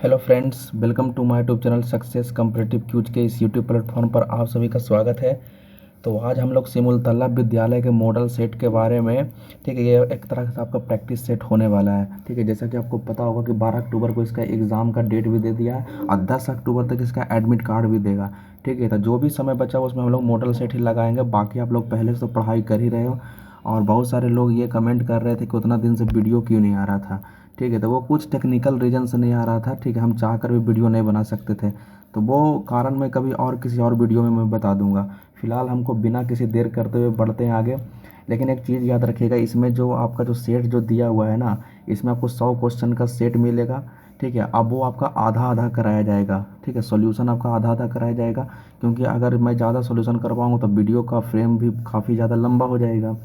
Hello friends, welcome to my YouTube channel success competitive quiz के इस YouTube platform पर आप सभी का स्वागत है। तो आज हम लोग सिमुलतला विद्यालय के मॉडल सेट के बारे में, ठीक है, ये एक तरह से आपका प्रैक्टिस सेट होने वाला है। ठीक है, जैसा कि आपको पता होगा कि 12 अक्टूबर को इसका एग्ज़ाम का डेट भी दे दिया है और 10 अक्टूबर तक इसका एडमिट कार्ड भी देगा। ठीक है, तो जो भी समय बचा उसमें हम लोग मॉडल सेट ही लगाएंगे। बाकी आप लोग पहले से तो पढ़ाई कर ही रहे हो और बहुत सारे लोग ये कमेंट कर रहे थे कि उतना दिन से वीडियो क्यों नहीं आ रहा था। ठीक है, तो वो कुछ टेक्निकल रीज़न से नहीं आ रहा था। ठीक है, हम चाह कर भी वीडियो नहीं बना सकते थे, तो वो कारण मैं कभी और किसी और वीडियो में मैं बता दूंगा। फ़िलहाल हमको बिना किसी देर करते हुए बढ़ते हैं आगे। लेकिन एक चीज़ याद रखिएगा, इसमें जो आपका जो सेट जो दिया हुआ है ना, इसमें आपको 100 क्वेश्चन का सेट मिलेगा। ठीक है, अब वो आपका आधा आधा कराया जाएगा। ठीक है, सॉल्यूशन आपका आधा आधा कराया जाएगा, क्योंकि अगर मैं ज़्यादा सॉल्यूशन करवाऊँ तो वीडियो का फ्रेम भी काफ़ी ज़्यादा लंबा हो जाएगा।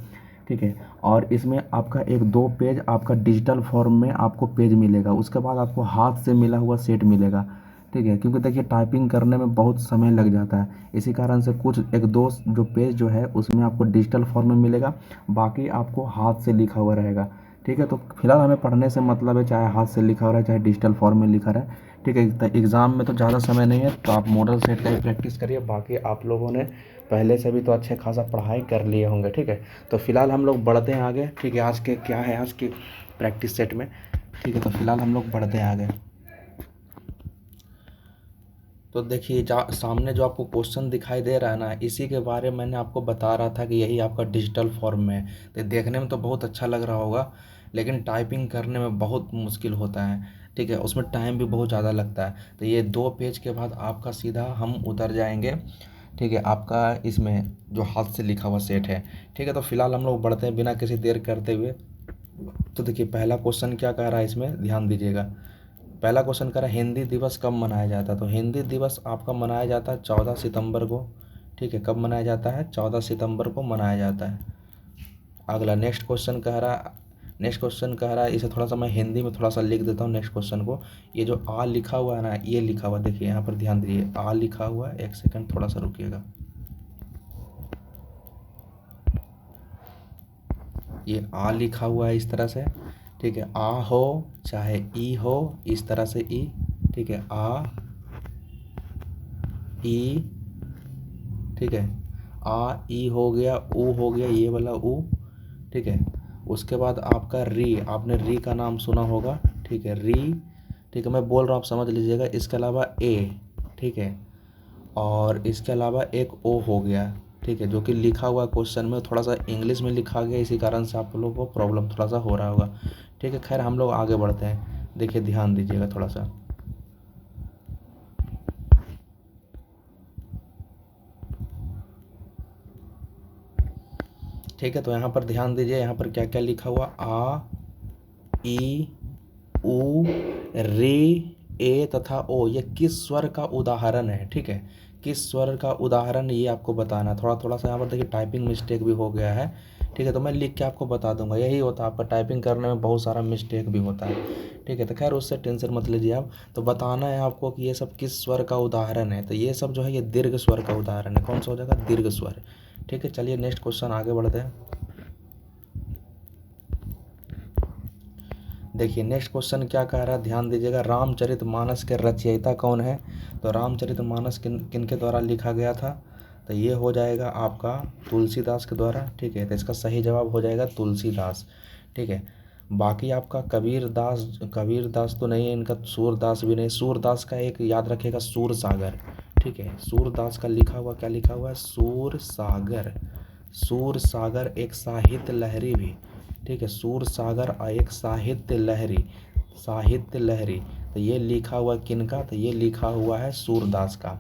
ठीक है, और इसमें आपका एक 2 पेज आपका डिजिटल फॉर्म में आपको पेज मिलेगा, उसके बाद आपको हाथ से मिला हुआ सेट मिलेगा। ठीक है, क्योंकि देखिए टाइपिंग करने में बहुत समय लग जाता है, इसी कारण से कुछ एक दो जो पेज जो है उसमें आपको डिजिटल फॉर्म में मिलेगा, बाकी आपको हाथ से लिखा हुआ रहेगा। ठीक है, तो फिलहाल हमें पढ़ने से मतलब है, चाहे हाथ से लिखा हो रहा है चाहे डिजिटल फॉर्म में लिखा रहा है। ठीक है, तो एग्ज़ाम में तो ज़्यादा समय नहीं है, तो आप मॉडल सेट का ही प्रैक्टिस करिए। बाकी आप लोगों ने पहले से भी तो अच्छे खासा पढ़ाई कर लिए होंगे। ठीक है, तो फिलहाल हम लोग बढ़ते हैं आगे। ठीक है, आज के क्या है आज की प्रैक्टिस सेट में। ठीक है, तो फिलहाल हम लोग बढ़ते हैं आगे। तो देखिए सामने जो आपको क्वेश्चन दिखाई दे रहा है ना, इसी के बारे में मैंने आपको बता रहा था कि यही आपका डिजिटल फॉर्म में है। तो देखने में तो बहुत अच्छा लग रहा होगा, लेकिन टाइपिंग करने में बहुत मुश्किल होता है। ठीक है, उसमें टाइम भी बहुत ज़्यादा लगता है। तो ये 2 पेज के बाद आपका सीधा हम उतर जाएंगे। ठीक है, आपका इसमें जो हाथ से लिखा हुआ सेट है। ठीक है, तो फिलहाल हम लोग बढ़ते हैं बिना किसी देर करते हुए। तो देखिए पहला क्वेश्चन क्या कह रहा है, इसमें ध्यान दीजिएगा। पहला क्वेश्चन कह रहा है हिंदी दिवस कब मनाया जाता है। तो हिंदी दिवस आपका मनाया जाता है 14 सितंबर को। ठीक है, कब मनाया जाता है? 14 सितंबर को मनाया जाता है। अगला नेक्स्ट क्वेश्चन कह रहा है, इसे थोड़ा सा मैं हिंदी में थोड़ा सा लिख देता हूँ नेक्स्ट क्वेश्चन को। ये जो आ लिखा हुआ है ना, ये लिखा हुआ देखिए, यहाँ पर ध्यान दीजिए, आ लिखा हुआ है। एक सेकंड थोड़ा सा रुकिएगा। ये आ लिखा हुआ है इस तरह से। ठीक है, आ हो चाहे ई हो, इस तरह से ई। ठीक है, आ ई। ठीक है, आ ई हो गया, ऊ हो गया, ये वाला ऊ। ठीक है, उसके बाद आपका री, आपने री का नाम सुना होगा। ठीक है, री। ठीक है, मैं बोल रहा हूँ आप समझ लीजिएगा। इसके अलावा ए। ठीक है, और इसके अलावा एक ओ हो गया। ठीक है, जो कि लिखा हुआ क्वेश्चन में थोड़ा सा इंग्लिश में लिखा गया, इसी कारण से आप लोगों को प्रॉब्लम थोड़ा सा हो रहा होगा। ठीक है, खैर हम लोग आगे बढ़ते हैं। देखिए ध्यान दीजिएगा थोड़ा सा। ठीक है, तो यहाँ पर ध्यान दीजिए, यहाँ पर क्या क्या लिखा हुआ, आ ई ऊ रे ए तथा ओ, ये किस स्वर का उदाहरण है। ठीक है, किस स्वर का उदाहरण ये आपको बताना है। थोड़ा थोड़ा सा यहाँ पर देखिए टाइपिंग मिस्टेक भी हो गया है। ठीक है, तो मैं लिख के आपको बता दूंगा। यही होता है आपका, टाइपिंग करने में बहुत सारा मिस्टेक भी होता है। ठीक है, तो खैर उससे टेंशन मत लीजिए आप। तो बताना है आपको कि ये सब किस स्वर का उदाहरण है। तो ये सब जो है ये दीर्घ स्वर का उदाहरण है। कौन सा हो जाएगा? दीर्घ स्वर। ठीक है, चलिए नेक्स्ट क्वेश्चन आगे बढ़ते हैं। देखिए नेक्स्ट क्वेश्चन क्या कह रहा है, ध्यान दीजिएगा। रामचरितमानस के रचयिता कौन है? तो रामचरितमानस किनके द्वारा लिखा गया था? तो ये हो जाएगा आपका तुलसीदास के द्वारा। ठीक है, तो इसका सही जवाब हो जाएगा तुलसीदास। ठीक है, बाकी आपका कबीरदास तो नहीं है, इनका सूरदास भी नहीं। सूरदास का एक याद रखिएगा, सूर सागर। ठीक है, सूरदास का लिखा हुआ क्या लिखा हुआ है? सूर सागर। सूर सागर एक साहित्य लहरी भी। ठीक है, सूर सागर एक साहित्य लहरी। साहित्य लहरी, तो ये लिखा हुआ किनका? तो ये लिखा हुआ है सूरदास का।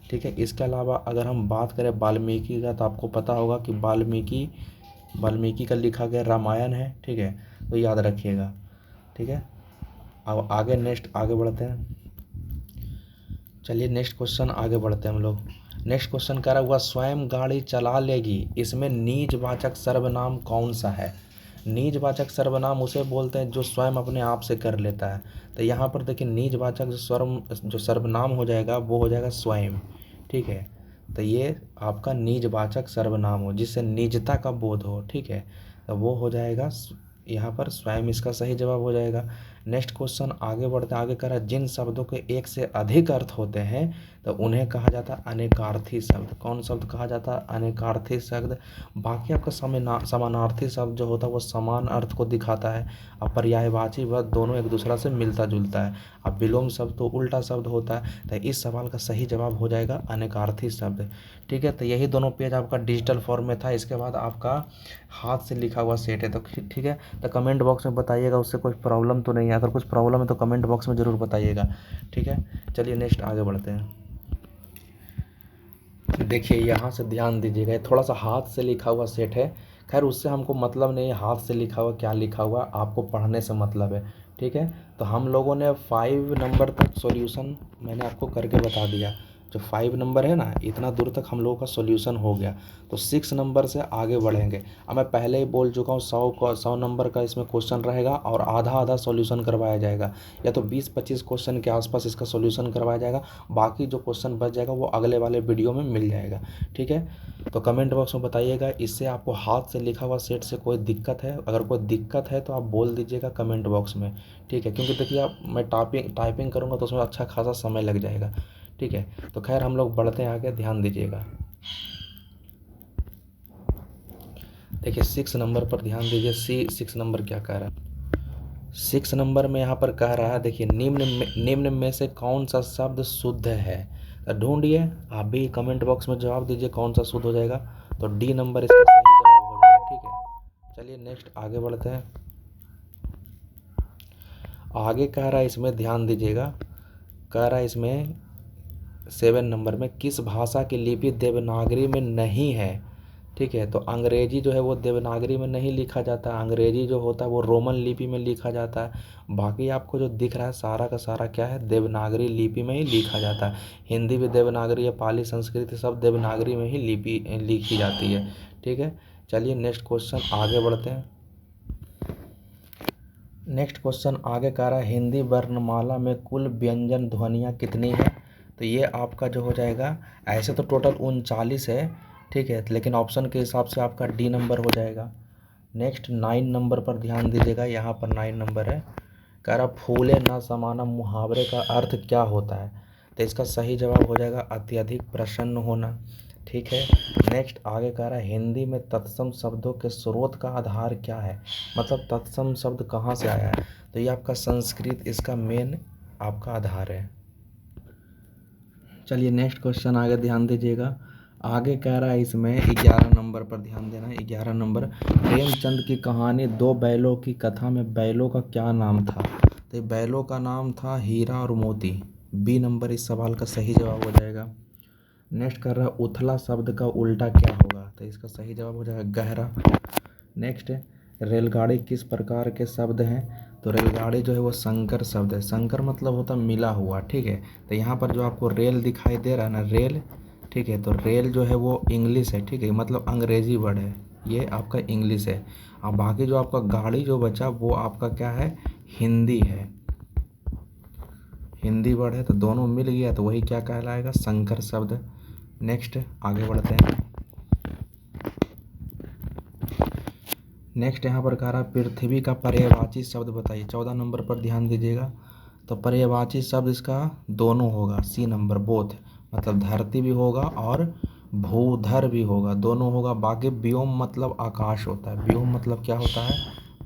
ठीक है, इसके अलावा अगर हम बात करें वाल्मीकि का, तो आपको पता होगा कि वाल्मीकि का लिखा गया रामायण है। ठीक है, तो याद रखिएगा। ठीक है, अब आगे नेक्स्ट आगे बढ़ते हैं। चलिए नेक्स्ट क्वेश्चन आगे बढ़ते हैं हम लोग। नेक्स्ट क्वेश्चन कह रहा हुआ स्वयं गाड़ी चला लेगी, इसमें नीचवाचक सर्वनाम कौन सा है? नीचवाचक सर्वनाम उसे बोलते हैं जो स्वयं अपने आप से कर लेता है। तो यहाँ पर देखिए नीचवाचक जो सर्वनाम हो जाएगा वो हो जाएगा स्वयं। ठीक है, तो ये आपका नीचवाचक सर्वनाम हो जिससे निजता का बोध हो। ठीक है, तो वो हो जाएगा यहाँ पर स्वयं, इसका सही जवाब हो जाएगा। नेक्स्ट क्वेश्चन आगे बढ़ते हैं, आगे कह रहा है जिन शब्दों के एक से अधिक अर्थ होते हैं तो उन्हें कहा जाता है अनेकार्थी शब्द। कौन शब्द कहा जाता है? अनेकार्थी शब्द। बाकी आपका समानार्थी शब्द जो होता है वो समान अर्थ को दिखाता है, और पर्यायवाची वह दोनों एक दूसरा से मिलता जुलता है। अब विलोम शब्द तो उल्टा शब्द होता है, तो इस सवाल का सही जवाब हो जाएगा अनेकार्थी शब्द। ठीक है, तो यही दोनों पेज आपका डिजिटल फॉर्म में था। इसके बाद आपका हाथ से लिखा हुआ सेट है। तो ठीक है, तो कमेंट बॉक्स में बताइएगा उससे कोई प्रॉब्लम तो नहीं है। अगर कुछ प्रॉब्लम है तो कमेंट बॉक्स में ज़रूर बताइएगा। ठीक है, चलिए नेक्स्ट आगे बढ़ते हैं। देखिए यहाँ से ध्यान दीजिएगा, ये थोड़ा सा हाथ से लिखा हुआ सेट है। खैर उससे हमको मतलब नहीं है, हाथ से लिखा हुआ क्या लिखा हुआ आपको पढ़ने से मतलब है। ठीक है, तो हम लोगों ने 5 नंबर तक सॉल्यूशन मैंने आपको करके बता दिया। जो 5 नंबर है ना, इतना दूर तक हम लोगों का सॉल्यूशन हो गया। तो 6 नंबर से आगे बढ़ेंगे। अब मैं पहले ही बोल चुका हूँ 100 नंबर का इसमें क्वेश्चन रहेगा और आधा आधा सॉल्यूशन करवाया जाएगा, या तो 20-25 क्वेश्चन के आसपास इसका सॉल्यूशन करवाया जाएगा। बाकी जो क्वेश्चन बच जाएगा वो अगले वाले वीडियो में मिल जाएगा। ठीक है, तो कमेंट बॉक्स में बताइएगा इससे आपको हाथ से लिखा हुआ सेट से कोई दिक्कत है। अगर कोई दिक्कत है तो आप बोल दीजिएगा कमेंट बॉक्स में। ठीक है, क्योंकि देखिए आप मैं टाइपिंग करूँगा तो उसमें अच्छा खासा समय लग जाएगा। ठीक है, तो खैर हम लोग बढ़ते हैं आगे, ध्यान दीजिएगा। देखिए 6 नंबर पर ध्यान दीजिए। 6 नंबर क्या कह रहा है? 6 नंबर में यहाँ पर कह रहा है, देखिए निम्न में से कौन सा शब्द शुद्ध है? तो ढूंढिए, आप भी कमेंट बॉक्स में जवाब दीजिए कौन सा शुद्ध हो जाएगा। तो डी नंबर इसका सही जवाब हो जाएगा। ठीक है, चलिए नेक्स्ट आगे बढ़ते हैं। आगे कह रहा है, इसमें ध्यान दीजिएगा, कह रहा है इसमें 7 नंबर में किस भाषा की लिपि देवनागरी में नहीं है? ठीक है, तो अंग्रेजी जो है वो देवनागरी में नहीं लिखा जाता। अंग्रेजी जो होता है वो रोमन लिपि में लिखा जाता है। बाकी आपको जो दिख रहा है सारा का सारा क्या है, देवनागरी लिपि में ही लिखा जाता है। हिंदी भी देवनागरी है, पाली संस्कृत सब देवनागरी में ही लिपि लिखी जाती है। ठीक है, चलिए नेक्स्ट क्वेश्चन आगे बढ़ते हैं। नेक्स्ट क्वेश्चन आगे कह रहा है हिंदी वर्णमाला में कुल व्यंजन ध्वनियाँ कितनी है? तो ये आपका जो हो जाएगा, ऐसे तो टोटल 39 है। ठीक है, लेकिन ऑप्शन के हिसाब से आपका डी नंबर हो जाएगा। नेक्स्ट 9 नंबर पर ध्यान दीजिएगा, यहाँ पर 9 नंबर है। कह रहा फूले न समाना मुहावरे का अर्थ क्या होता है? तो इसका सही जवाब हो जाएगा अत्यधिक प्रसन्न होना। ठीक है, नेक्स्ट आगे कह रहा है हिंदी में तत्सम शब्दों के स्रोत का आधार क्या है? मतलब तत्सम शब्द कहाँ से आया है? तो ये आपका संस्कृत इसका मेन आपका आधार है। चलिए नेक्स्ट क्वेश्चन आगे ध्यान दीजिएगा। आगे कह रहा है इसमें 11 नंबर पर ध्यान देना है। 11 नंबर, प्रेमचंद की कहानी दो बैलों की कथा में बैलों का क्या नाम था? तो बैलों का नाम था हीरा और मोती। बी नंबर इस सवाल का सही जवाब हो जाएगा। नेक्स्ट कर रहा है उथला शब्द का उल्टा क्या होगा? तो इसका सही जवाब हो जाएगा गहरा। नेक्स्ट है रेलगाड़ी किस प्रकार के शब्द हैं? तो रेलगाड़ी जो है वो संकर शब्द है। संकर मतलब होता है मिला हुआ। ठीक है, तो यहाँ पर जो आपको रेल दिखाई दे रहा है ना, रेल, ठीक है, तो रेल जो है वो इंग्लिश है। ठीक है, मतलब अंग्रेजी वर्ड है, ये आपका इंग्लिश है। और बाकी जो आपका गाड़ी जो बचा वो आपका क्या है, हिंदी है, हिंदी वर्ड है। तो दोनों मिल गया तो वही क्या कहलाएगा, संकर शब्द। नेक्स्ट आगे बढ़ते हैं। नेक्स्ट यहाँ पर कह रहा है पृथ्वी का पर्यायवाची शब्द बताइए। 14 नंबर पर ध्यान दीजिएगा। तो पर्यायवाची शब्द इसका दोनों होगा, सी नंबर बोथ, मतलब धरती भी होगा और भूधर भी होगा, दोनों होगा। बाकी व्योम मतलब आकाश होता है। व्योम मतलब क्या होता है,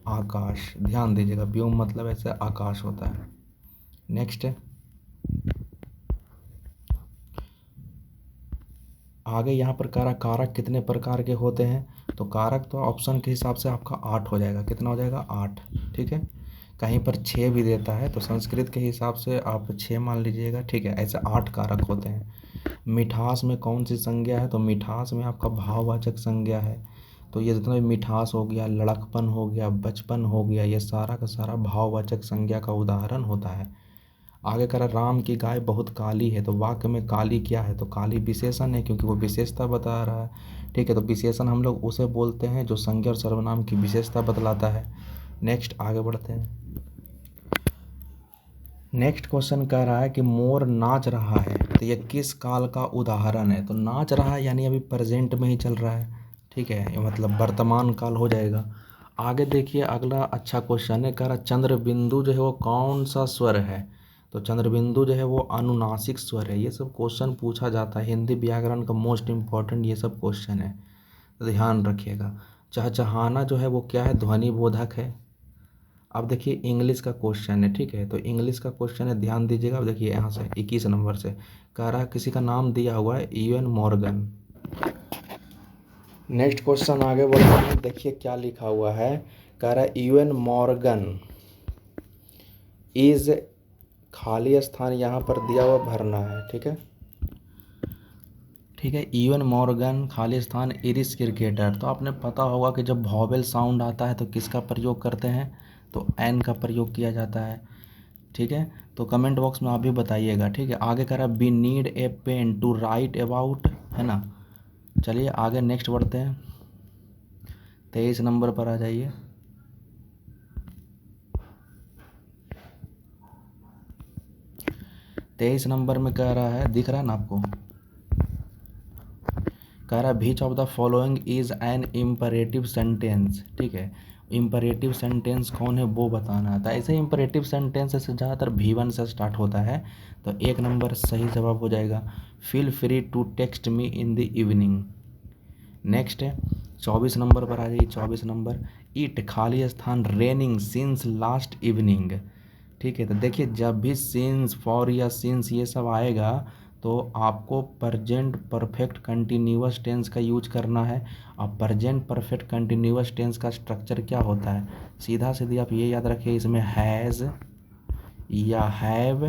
आकाश। ध्यान दीजिएगा, व्योम मतलब ऐसे आकाश होता है। नेक्स्ट आगे यहाँ पर कह रहा कारक कितने प्रकार के होते हैं? तो कारक तो ऑप्शन के हिसाब से आपका 8 हो जाएगा। कितना हो जाएगा, 8। ठीक है, कहीं पर 6 भी देता है, तो संस्कृत के हिसाब से आप 6 मान लीजिएगा। ठीक है, ऐसे 8 कारक होते हैं। मिठास में कौन सी संज्ञा है? तो मिठास में आपका भाववाचक संज्ञा है। तो ये जितना भी मिठास हो गया, लड़कपन हो गया, बचपन हो गया, ये सारा का सारा भाववाचक संज्ञा का उदाहरण होता है। आगे कह रहा राम की गाय बहुत काली है। तो वाक्य में काली क्या है? तो काली विशेषण है, क्योंकि वो विशेषता बता रहा है। ठीक है, तो विशेषण हम लोग उसे बोलते हैं जो संज्ञा और सर्वनाम की विशेषता बतलाता है। नेक्स्ट आगे बढ़ते हैं। नेक्स्ट क्वेश्चन कह रहा है कि मोर नाच रहा है। तो ये किस काल का उदाहरण है? तो नाच रहा है यानी अभी प्रेजेंट में ही चल रहा है। ठीक है, ये मतलब वर्तमान काल हो जाएगा। आगे देखिए अगला अच्छा क्वेश्चन है, कह रहा चंद्र बिंदु जो है वो कौन सा स्वर है। तो चंद्र बिंदु जो है वो अनुनासिक स्वर है। ये सब क्वेश्चन पूछा जाता है, हिंदी व्याकरण का मोस्ट इम्पॉर्टेंट ये सब क्वेश्चन है, तो ध्यान रखिएगा। चहचहाना जो है वो क्या है, ध्वनि बोधक है। अब देखिए इंग्लिश का क्वेश्चन है, ठीक है, तो इंग्लिश का क्वेश्चन है, ध्यान दीजिएगा। अब देखिए यहाँ से 21 नंबर से कह रहा है, किसी का नाम दिया हुआ है यूएन मॉर्गन। नेक्स्ट क्वेश्चन आगे बढ़ते हैं, देखिए क्या लिखा हुआ है। कह रहा है यूएन मॉर्गन इज, खाली स्थान यहाँ पर दिया हुआ भरना है, ठीक है। ठीक है, यूएन मॉर्गन खाली स्थान इरिस क्रिकेटर। तो आपने पता होगा कि जब वॉवेल साउंड आता है तो किसका प्रयोग करते हैं, तो एन का प्रयोग किया जाता है, ठीक है। तो कमेंट बॉक्स में आप भी बताइएगा, ठीक है। आगे कह रहा है we need a pen to write about, है ना। चलिए आगे नेक्स्ट बढ़ते हैं, 23 नंबर पर आ जाइए। तेईस नंबर में कह रहा है, दिख रहा है ना आपको, कह रहा है विच of the following is an imperative sentence, ठीक है। इम्परेटिव सेंटेंस कौन है वो बताना था। ऐसे इम्परेटिव सेंटेंस से ज़्यादातर V1 से स्टार्ट होता है, तो 1 नंबर सही जवाब हो जाएगा। Feel free to text me in the evening. Next है 24 नंबर पर आ जाइए। 24 नंबर, इट खाली स्थान रेनिंग सिंस लास्ट इवनिंग, ठीक है। तो देखिए जब भी सिंस, फॉर या सिंस ये सब आएगा तो आपको प्रजेंट परफेक्ट कंटिन्यूअस टेंस का यूज करना है। अब प्रजेंट परफेक्ट कंटिन्यूअस टेंस का स्ट्रक्चर क्या होता है, सीधा सीधी आप ये याद रखिए, इसमें हैज़ या हैव,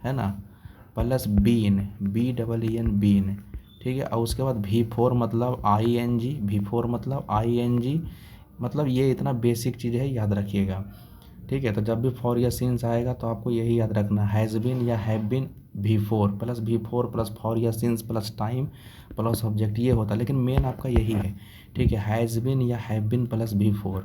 है ना, प्लस बीन, BEEN बीन, ठीक है। और उसके बाद V4 मतलब ING, V4 मतलब ING, मतलब ये इतना बेसिक चीज़ है, याद रखिएगा, ठीक है। तो जब भी फॉर या सिंस आएगा तो आपको यही याद रखना, हैज़ बीन या have been, V4 plus for या since plus time plus object, ये होता है। लेकिन मेन आपका यही है, ठीक है, हैज़ बीन या हैव बीन प्लस V4।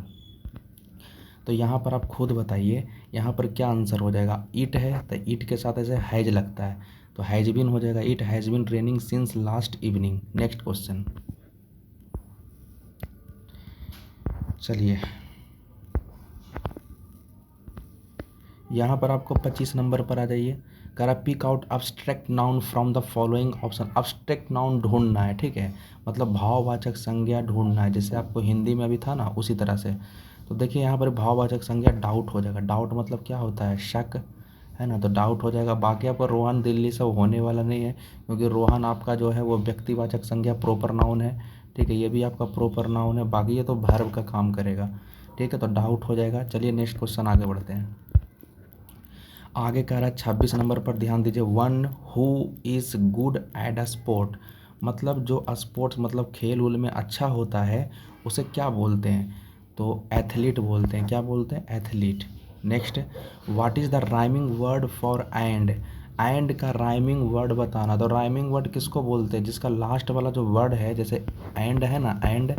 तो यहाँ पर आप खुद बताइए यहाँ पर क्या आंसर हो जाएगा। इट है तो इट के साथ ऐसे हैज लगता है, तो हैज बीन हो जाएगा। It has been raining since last evening. Next question, चलिए यहाँ पर आपको 25 नंबर पर आ जाइए। करा pick out abstract noun from the following option. Abstract noun ढूंढना है, ठीक है, मतलब भाववाचक संज्ञा ढूंढना है, जैसे आपको हिंदी में अभी था ना उसी तरह से। तो देखिए यहाँ पर भाववाचक संज्ञा डाउट हो जाएगा। डाउट मतलब क्या होता है, शक, है ना, तो डाउट हो जाएगा। बाकी आपका रोहन दिल्ली सब होने वाला नहीं है, क्योंकि रोहन आपका जो है वो व्यक्तिवाचक संज्ञा प्रॉपर नाउन है, ठीक है, ये भी आपका प्रॉपर नाउन है। बाकी ये तो वर्ब का काम करेगा, ठीक है, तो डाउट हो जाएगा। चलिए नेक्स्ट क्वेश्चन आगे बढ़ते हैं। आगे कह रहा है 26 नंबर पर ध्यान दीजिए। One who is good at a sport, मतलब जो स्पोर्ट्स मतलब खेल उल में अच्छा होता है उसे क्या बोलते हैं, तो एथलीट बोलते हैं। क्या बोलते हैं, athlete. Next, what is the rhyming word for and. And का राइमिंग वर्ड बताना। तो राइमिंग वर्ड किसको बोलते हैं, जिसका लास्ट वाला जो वर्ड है, जैसे एंड है ना, एंड,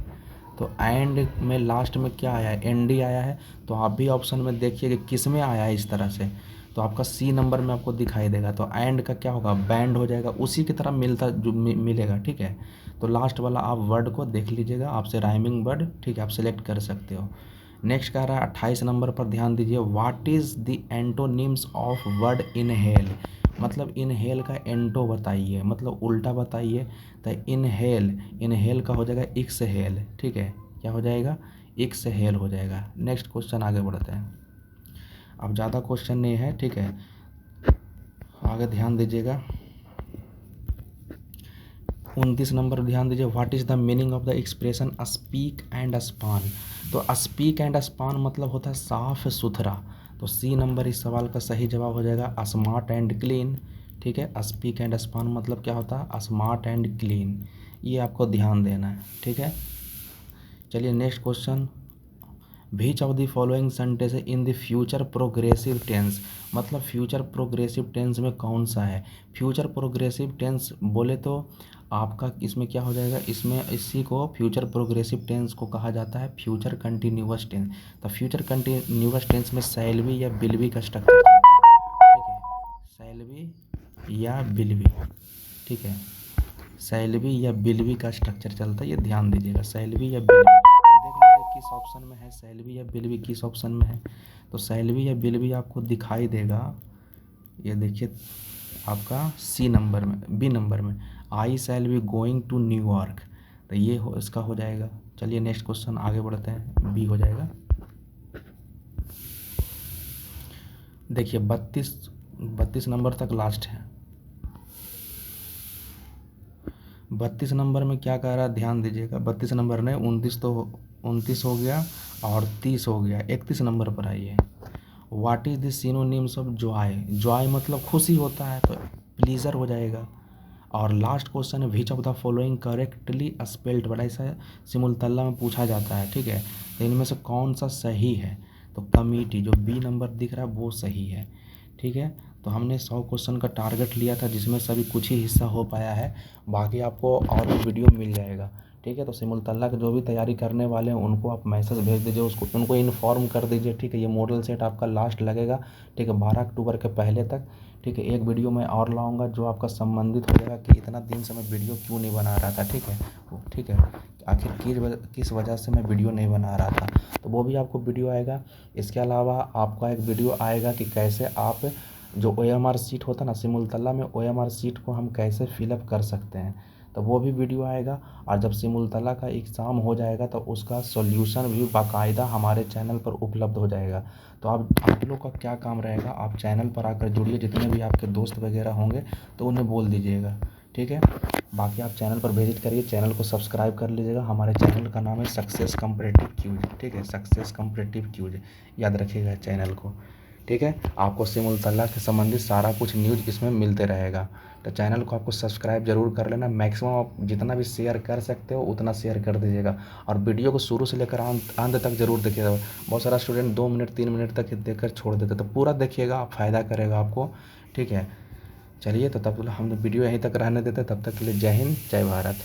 तो एंड में लास्ट में क्या आया है, एन डी आया है। तो आप भी ऑप्शन में देखिए कि किस में आया है इस तरह से, तो आपका C नंबर में आपको दिखाई देगा। तो एंड का क्या होगा, बैंड हो जाएगा, उसी की तरह मिलता जो मिलेगा, ठीक है। तो लास्ट वाला आप वर्ड को देख लीजिएगा, आपसे राइमिंग वर्ड, ठीक है, आप सेलेक्ट कर सकते हो। नेक्स्ट कह रहा है 28 नंबर पर ध्यान दीजिए। What is the antonyms of word inhale, मतलब इनहेल का एंटो बताइए, मतलब उल्टा बताइए। तो इनहेल, इनहेल का हो जाएगा एक्सहेल, ठीक है, क्या हो जाएगा, एक्सहेल हो जाएगा। नेक्स्ट क्वेश्चन आगे बढ़ते हैं। अब ज़्यादा क्वेश्चन नहीं है, ठीक है, आगे ध्यान दीजिएगा। 29 नंबर ध्यान दीजिए। What is the meaning of the expression speak and span. तो स्पीक एंड स्पान मतलब होता है साफ सुथरा। तो C नंबर इस सवाल का सही जवाब हो जाएगा स्मार्ट एंड क्लीन, ठीक है। स्पीक एंड स्पान मतलब क्या होता है, स्मार्ट एंड क्लीन, ये आपको ध्यान देना है, ठीक है। चलिए next question. Which of the following sentence in the future progressive tense, मतलब फ्यूचर प्रोग्रेसिव टेंस में कौन सा है। फ्यूचर प्रोग्रेसिव टेंस बोले तो आपका इसमें क्या हो जाएगा, इसमें इसी को फ्यूचर प्रोग्रेसिव टेंस को कहा जाता है फ्यूचर कंटिन्यूअस टेंस। तो फ्यूचर कंटिन्यूअस टेंस में शैल बी या विल बी का स्ट्रक्चर, ठीक है, शैल बी या विल बी, ठीक है, शैल बी या विल बी का स्ट्रक्चर चलता है, ये ध्यान दीजिएगा, शैल बी या विल बी। किस ऑप्शन में है, सैलरी या बिल भी किस ऑप्शन में है। तो सैलरी या बिल भी आपको दिखाई देगा, ये देखिए आपका सी नंबर में, बी नंबर में, I shall be going to New York. तो ये इसका हो जाएगा। चलिए नेक्स्ट क्वेश्चन आगे बढ़ते हैं, बी हो जाएगा। देखिए 32 नंबर तक लास्ट है। 32 नंबर में क्या कह रहा है, ध्यान दीजिएगा। 32 नंबर ने 29 हो गया और 30 हो गया, 31 नंबर पर आइए। What is the synonyms of Joy. Joy मतलब खुशी होता है, तो प्लीजर हो जाएगा। और लास्ट क्वेश्चन है विच of the following correctly spelled word, ऐसा सिमुलतल्ला में पूछा जाता है, ठीक है। तो इनमें से कौन सा सही है। तो कमिटी जो बी नंबर दिख रहा है वो सही है, ठीक है। तो हमने 100 क्वेश्चन का टारगेट लिया था, जिसमें सभी कुछ ही हिस्सा हो पाया है, बाकी आपको और भी वीडियो मिल जाएगा, ठीक है। तो सिमुलतल्ला की जो भी तैयारी करने वाले हैं उनको आप मैसेज भेज दीजिए, उनको इन्फॉर्म कर दीजिए, ठीक है। ये मॉडल सेट आपका लास्ट लगेगा, ठीक है, 12 अक्टूबर के पहले तक, ठीक है। एक वीडियो मैं और लाऊंगा जो आपका संबंधित हो जाएगा कि इतना दिन से मैं वीडियो क्यों नहीं बना रहा था, ठीक है, ठीक है, आखिर किस वजह से मैं वीडियो नहीं बना रहा था, तो वो भी आपको वीडियो आएगा। इसके अलावा आपका एक वीडियो आएगा कि कैसे आप जो OMR शीट होता है ना, सिमुलतल्ला में OMR शीट को हम कैसे फिलअप कर सकते हैं, तो वो भी वीडियो आएगा। और जब सिमुलतल्ला का एग्ज़ाम हो जाएगा तो उसका सॉल्यूशन भी बाकायदा हमारे चैनल पर उपलब्ध हो जाएगा। तो आप लोग का क्या काम रहेगा, आप चैनल पर आकर जुड़िए, जितने भी आपके दोस्त वगैरह होंगे तो उन्हें बोल दीजिएगा, ठीक है। बाकी आप चैनल पर विजिट करिए, चैनल को सब्सक्राइब कर लीजिएगा। हमारे चैनल का नाम है सक्सेस कॉम्पिटिटिव क्यूज, ठीक है, सक्सेस कॉम्पिटिटिव क्यूज, याद रखिएगा चैनल को, ठीक है। आपको सिमुलतल्ला के संबंधित सारा कुछ न्यूज़ इसमें मिलते रहेगा। तो चैनल को आपको सब्सक्राइब जरूर कर लेना। मैक्सिमम आप जितना भी शेयर कर सकते हो उतना शेयर कर दीजिएगा, और वीडियो को शुरू से लेकर अंत तक जरूर देखिएगा। बहुत सारा स्टूडेंट 2 मिनट 3 मिनट तक देखकर छोड़ देते, तो पूरा देखिएगा, फ़ायदा करेगा आपको, ठीक है। चलिए, तो तब हम वीडियो यहीं तक रहने देते, तब तक के लिए जय हिंद, जय भारत।